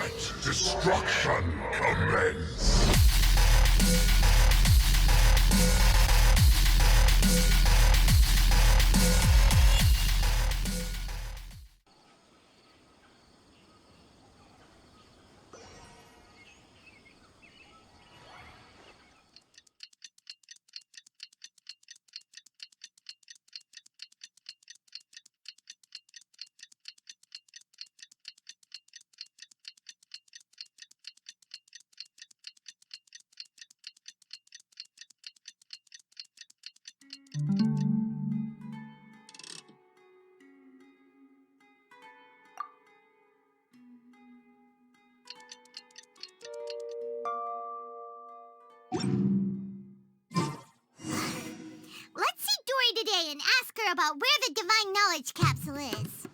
Let destruction commence! Let's see Dory today and ask her about where the divine knowledge capsule is.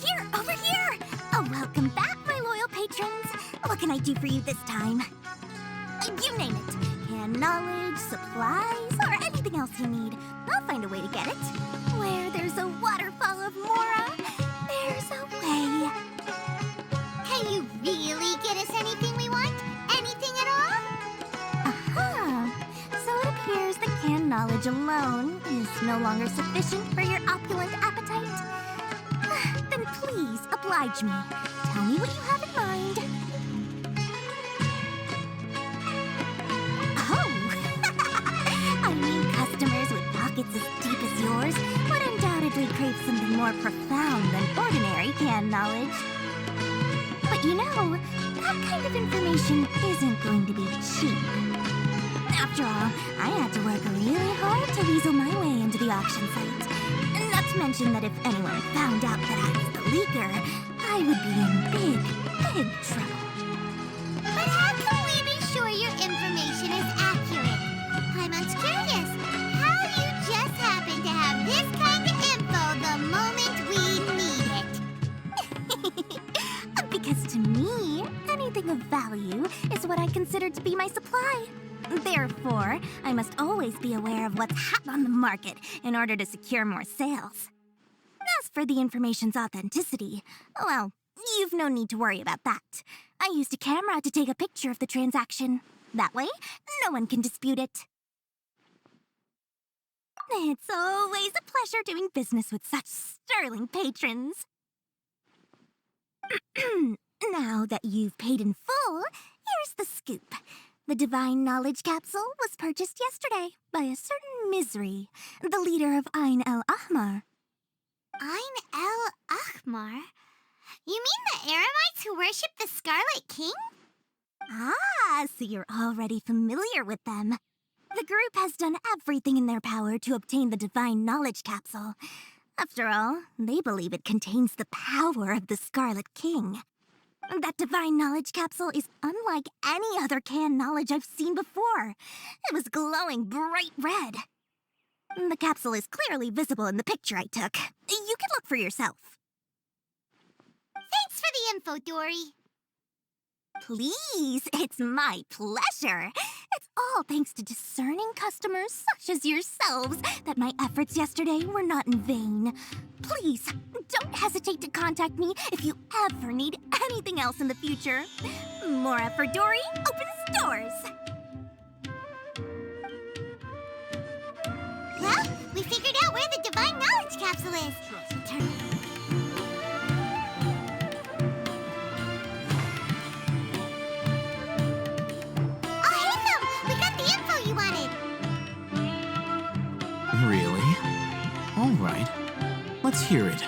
Here, over here! Oh, welcome back, my loyal patrons. What can I do for you this time? You name it. Canned knowledge, supplies, or anything else you need. I'll find a way to get it. Where there's a waterfall of Mora, there's a way. Can you really get us anything we want? Anything at all? Aha! So it appears that canned knowledge alone is no longer sufficient for your opulent appetite. Then please, oblige me. Tell me what you have in mind. Customers with pockets as deep as yours would undoubtedly crave something more profound than ordinary canned knowledge. But you know, that kind of information isn't going to be cheap. After all, I had to work really hard to weasel my way into the auction site. Not to mention that if anyone found out that I was the leaker, I would be in big trouble. But how can we be sure your information is accurate? I'm curious. How you just happen to have this kind of info the moment we need it? Because to me, anything of value is what I consider to be my supply. Therefore, I must always be aware of what's hot on the market in order to secure more sales. As for the information's authenticity, well, you've no need to worry about that. I used a camera to take a picture of the transaction. That way, no one can dispute it. It's always a pleasure doing business with such sterling patrons. Now that you've paid in full, here's the scoop. The divine knowledge capsule was purchased yesterday by a certain Misery, the leader of Ain el-Ahmar. Ain el-Ahmar? You mean the Eremites who worship the Scarlet King? Ah, so you're already familiar with them. The group has done everything in their power to obtain the divine knowledge capsule. After all, they believe it contains the power of the Scarlet King. That divine knowledge capsule is unlike any other canned knowledge I've seen before. It was glowing bright red. The capsule is clearly visible in the picture I took. You can look for yourself. Thanks for the info, Dory. Please, it's my pleasure. It's all thanks to discerning customers such as yourselves that my efforts yesterday were not in vain. Please, don't hesitate to contact me if you ever need anything else in the future. Mora for Dory opens doors. Well, we figured out where the divine knowledge capsule is. Really? All right. Let's hear it.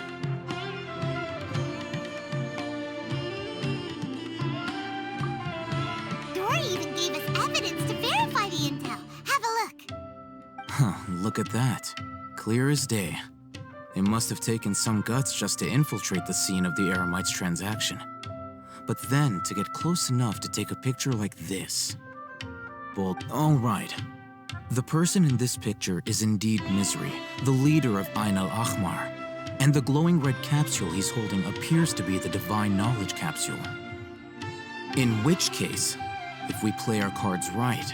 Dory even gave us evidence to verify the intel. Have a look. Huh, look at that. Clear as day. They must have taken some guts just to infiltrate the scene of the Eremites' transaction. But then to get close enough to take a picture like this. Well, all right. The person in this picture is indeed Misery, the leader of Ain el-Ahmar, and the glowing red capsule he's holding appears to be the divine knowledge capsule. In which case, if we play our cards right,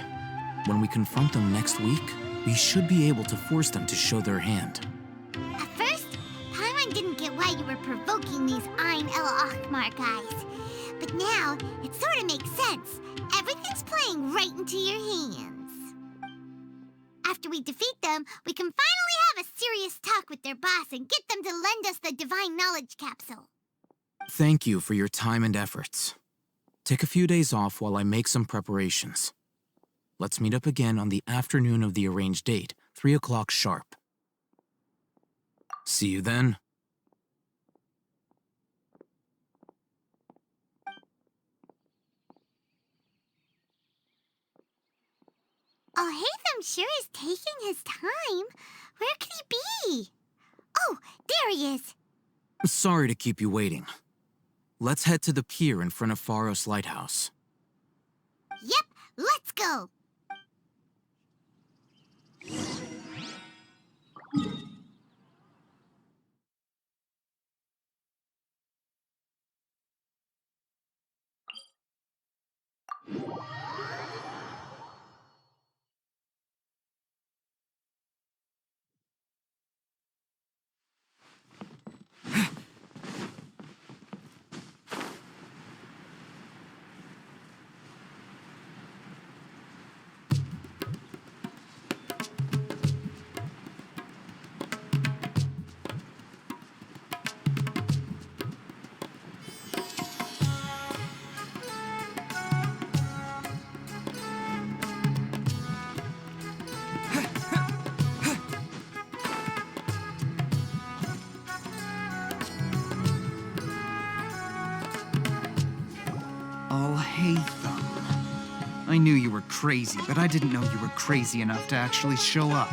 when we confront them next week, we should be able to force them to show their hand. At first, Paimon didn't get why you were provoking these Awidiens guys. But now, it sort of makes sense. Everything's playing right into your hands. After we defeat them, we can finally have a serious talk with their boss and get them to lend us the divine knowledge capsule. Thank you for your time and efforts. Take a few days off while I make some preparations. Let's meet up again on the afternoon of the arranged date, 3 o'clock sharp. See you then. Alhaitham sure is taking his time. Where could he be? Oh, there he is. Sorry to keep you waiting. Let's head to the pier in front of Pharos Lighthouse. Yep, let's go. Alhaitham. I knew you were crazy, but I didn't know you were crazy enough to actually show up.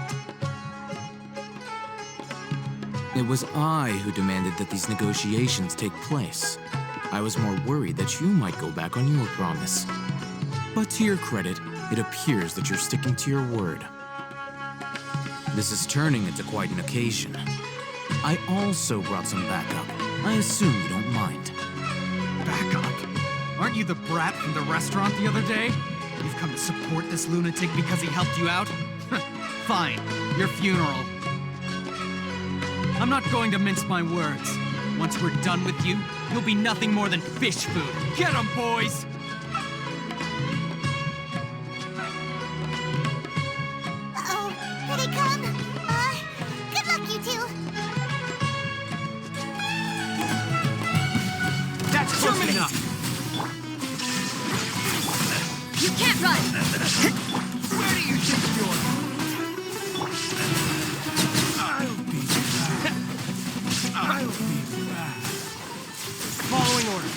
It was I who demanded that these negotiations take place. I was more worried that you might go back on your promise. But to your credit, it appears that you're sticking to your word. This is turning into quite an occasion. I also brought some backup. I assume you don't mind. Backup? Aren't you the brat from the restaurant the other day? You've come to support this lunatic because he helped you out? Fine, your funeral. I'm not going to mince my words. Once we're done with you, you'll be nothing more than fish food. Get 'em, boys! Uh-oh, here they come. Good luck, you two. That's close enough! You can't run. Where do you think you're? I'll be back. Following orders.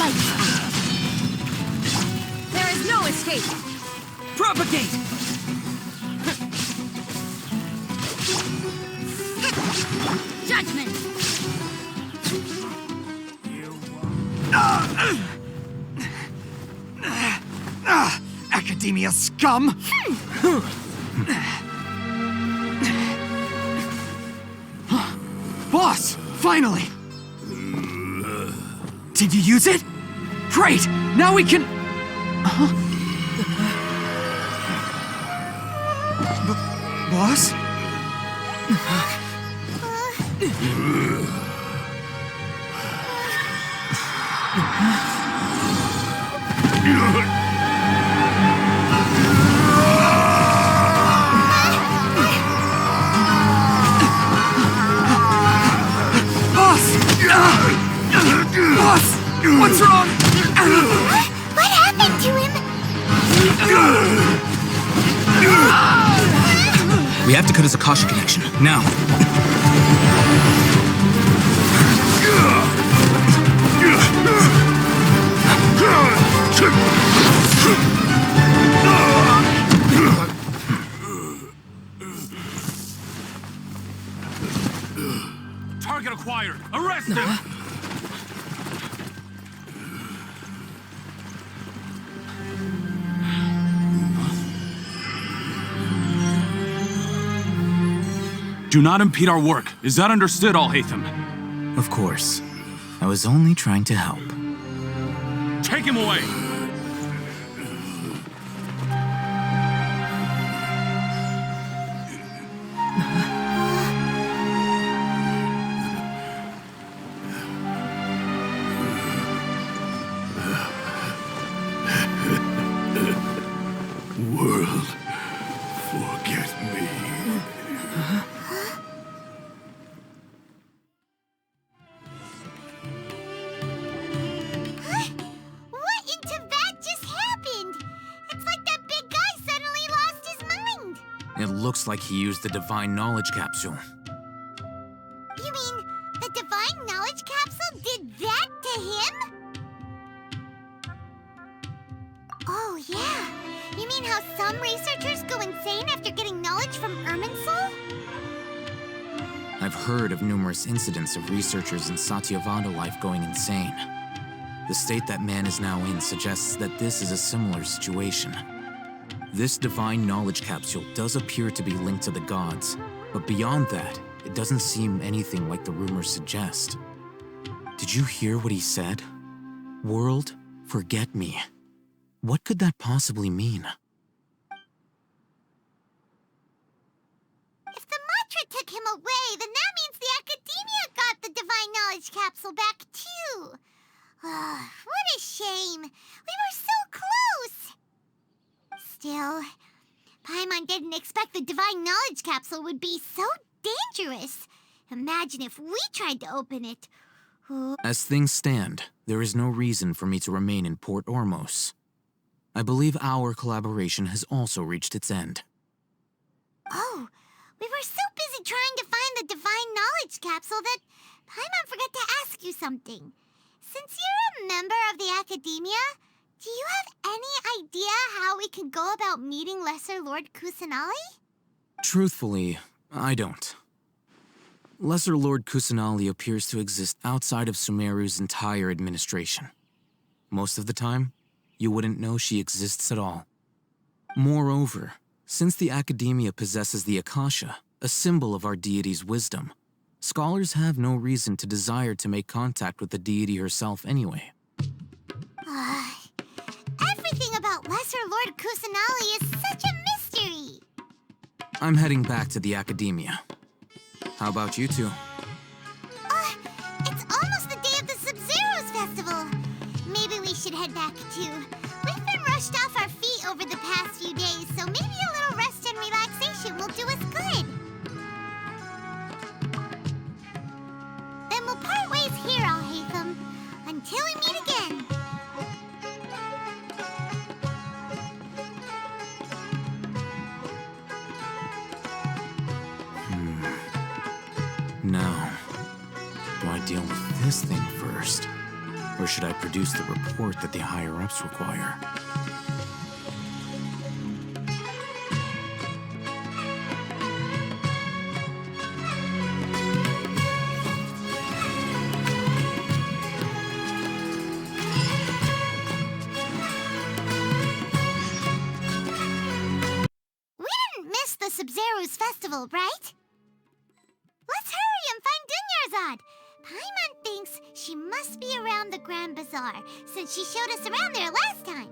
Lights out. There is no escape. Propagate! Judgment. Academia scum! Boss! Finally! Did you use it? Great! Now we can... Boss? Boss! What's wrong? What happened to him? We have to cut his Akasha connection, now. Target acquired! Arrest him! Do not impede our work. Is that understood, Alhaitham? Of course. I was only trying to help. Take him away! World, forget me. What into that just happened? It's like that big guy suddenly lost his mind. It looks like he used the divine knowledge capsule. You mean the divine knowledge capsule did that to him? Oh, yeah. You mean how some researchers go insane after getting knowledge from Irminsul? I've heard of numerous incidents of researchers in Satyavada life going insane. The state that man is now in suggests that this is a similar situation. This divine knowledge capsule does appear to be linked to the gods, but beyond that, it doesn't seem anything like the rumors suggest. Did you hear what he said? World, forget me. What could that possibly mean? If the mantra took him away, then that means the Academia got the divine knowledge capsule back too. What a shame. We were so close. Still, Paimon didn't expect the divine knowledge capsule would be so dangerous. Imagine if we tried to open it. As things stand, there is no reason for me to remain in Port Ormos. I believe our collaboration has also reached its end. Oh, we were so busy trying to find the divine knowledge capsule that Paimon forgot to ask you something. Since you're a member of the Academia, do you have any idea how we could go about meeting Lesser Lord Kusanali? Truthfully, I don't. Lesser Lord Kusanali appears to exist outside of Sumeru's entire administration. Most of the time, you wouldn't know she exists at all. Moreover, since the Academia possesses the Akasha, a symbol of our deity's wisdom, scholars have no reason to desire to make contact with the deity herself anyway. Everything about Lesser Lord Kusanali is such a mystery. I'm heading back to the Academia. How about you two? It's almost the day of the Sub-Zero's festival. Maybe we should head back too. We've been rushed off our feet over the past few days, so maybe a little rest and relaxation will do us good. Then we'll part ways here, Al-Haytham, until we meet again. Now, do I deal with this thing first? Or should I produce the report that the higher-ups require? We didn't miss the Sub-Zero's festival, right? Let's hurry and find Dunyarzad. Paimon thinks she must be around the Grand Bazaar, since she showed us around there last time.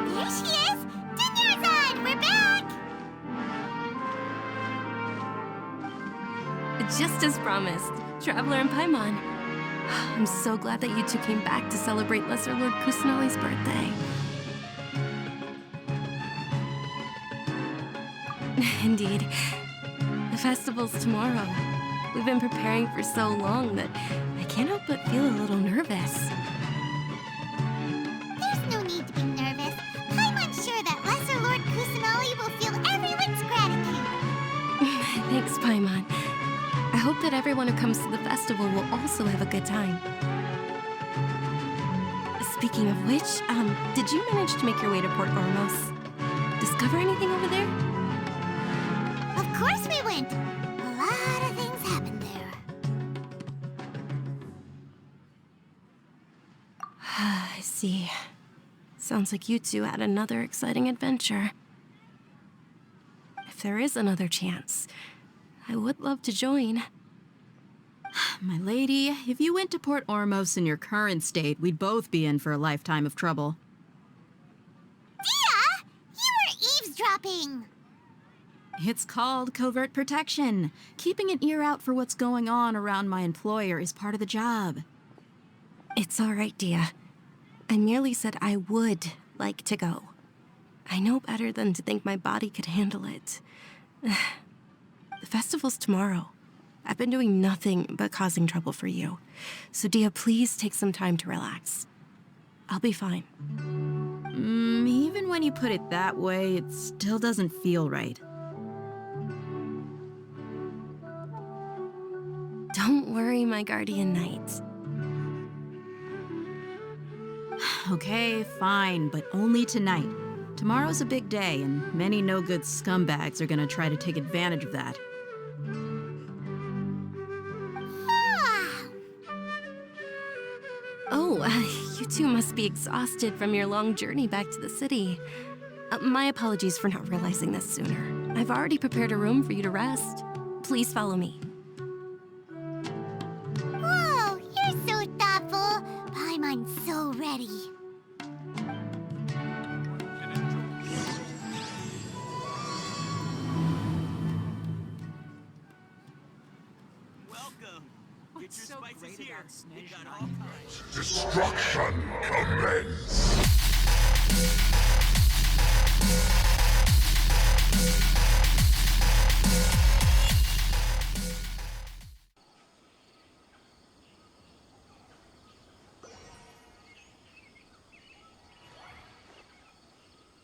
There she is! Dunyarzad, we're back! Just as promised, Traveler and Paimon. I'm so glad that you two came back to celebrate Lesser Lord Kusanali's birthday. Indeed. The festival's tomorrow. We've been preparing for so long that I can't help but feel a little nervous. There's no need to be nervous. Paimon's sure that Lesser Lord Kusanali will feel every Thanks, Paimon. I hope that everyone who comes to the festival will also have a good time. Speaking of which, did you manage to make your way to Port Ormos? Discover anything over there? Of course we went! A lot of things happened there. I see. Sounds like you two had another exciting adventure. If there is another chance, I would love to join. My lady, if you went to Port Ormos in your current state, we'd both be in for a lifetime of trouble. Dia! You were eavesdropping! It's called covert protection. Keeping an ear out for what's going on around my employer is part of the job. It's all right, Dia. I merely said I would like to go. I know better than to think my body could handle it. The festival's tomorrow. I've been doing nothing but causing trouble for you. So, Dia, please take some time to relax. I'll be fine. Even when you put it that way, it still doesn't feel right. Don't worry, my guardian knight. Okay, fine, but only tonight. Tomorrow's a big day, and many no-good scumbags are gonna try to take advantage of that. Oh, you two must be exhausted from your long journey back to the city. My apologies for not realizing this sooner. I've already prepared a room for you to rest. Please follow me. Whoa, you're so thoughtful. Paimon's so ready. Destruction commence!